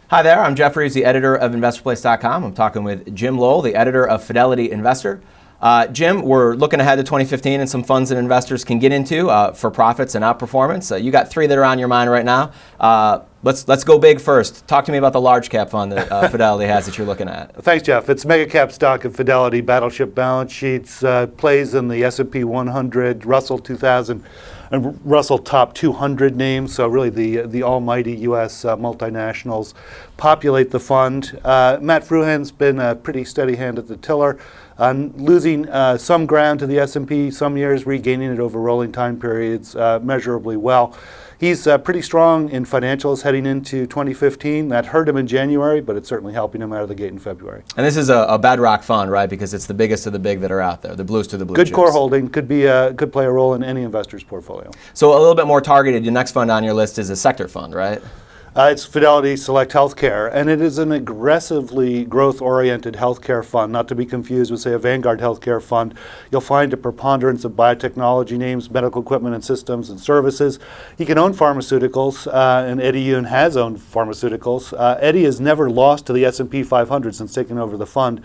Hi there, I'm Jeff Reeves, the editor of InvestorPlace.com. I'm talking with Jim Lowell, the editor of Fidelity Investor. Jim, we're looking ahead to 2015 and some funds that investors can get into for profits and outperformance. You got three that are on your mind right now. Let's go big first. Talk to me about the large cap fund that Fidelity has that you're looking at. Thanks, Jeff. It's mega cap stock of Fidelity, battleship balance sheets, plays in the S&P 100, Russell 2000, and Russell top 200 names. So really the almighty U.S. Multinationals populate the fund. Matt Fruhan's been a pretty steady hand at the tiller, losing some ground to the S&P some years, regaining it over rolling time periods measurably well. He's pretty strong in financials heading into 2015. That hurt him in January, but it's certainly helping him out of the gate in February. And this is a bedrock fund, right? Because it's the biggest of the big that are out there, the blues to the blue Good chips. core holding, could play a role in any investor's portfolio. So a little bit more targeted, your next fund on your list is a sector fund, right? It's Fidelity Select Healthcare, and it is an aggressively growth-oriented healthcare fund, not to be confused with, say, a Vanguard healthcare fund. You'll find a preponderance of biotechnology names, medical equipment and systems and services. You can own pharmaceuticals, and Eddie Yoon has owned pharmaceuticals. Eddie has never lost to the S&P 500 since taking over the fund.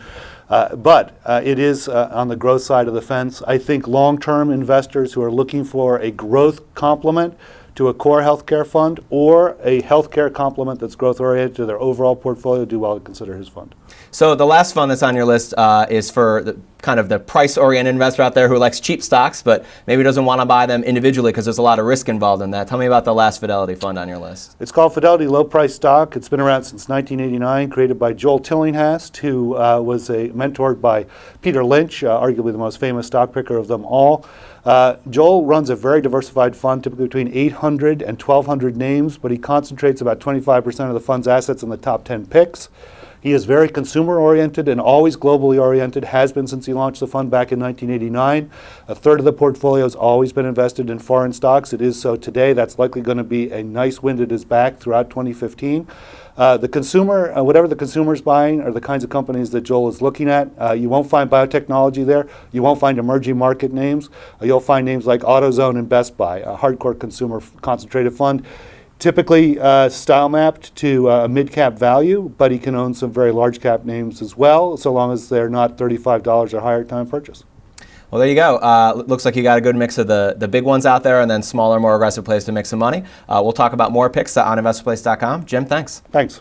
But it is on the growth side of the fence. I think long-term investors who are looking for a growth complement to a core healthcare fund or a healthcare complement that's growth-oriented to their overall portfolio, do well to consider his fund. So the last fund that's on your list is for kind of the price-oriented investor out there who likes cheap stocks, but maybe doesn't want to buy them individually because there's a lot of risk involved in that. Tell me about the last Fidelity fund on your list. It's called Fidelity Low Price Stock. It's been around since 1989, created by Joel Tillinghast, who was mentored by Peter Lynch, arguably the most famous stock picker of them all. Joel runs a very diversified fund, typically between 800 and 1,200 names, but he concentrates about 25% of the fund's assets in the top 10 picks. He is very consumer-oriented and always globally oriented, has been since he launched the fund back in 1989. A third of the portfolio has always been invested in foreign stocks. It is so today. That's likely going to be a nice wind at his back throughout 2015. The consumer, whatever the consumer's buying, are the kinds of companies that Joel is looking at. You won't find biotechnology there. You won't find emerging market names. You'll find names like AutoZone and Best Buy, a hardcore consumer concentrated fund. Typically style mapped to mid-cap value, but he can own some very large-cap names as well, so long as they're not $35 or higher at time of purchase. Well, there you go. Looks like you got a good mix of the big ones out there and then smaller, more aggressive plays to make some money. We'll talk about more picks on InvestorPlace.com. Jim, thanks. Thanks.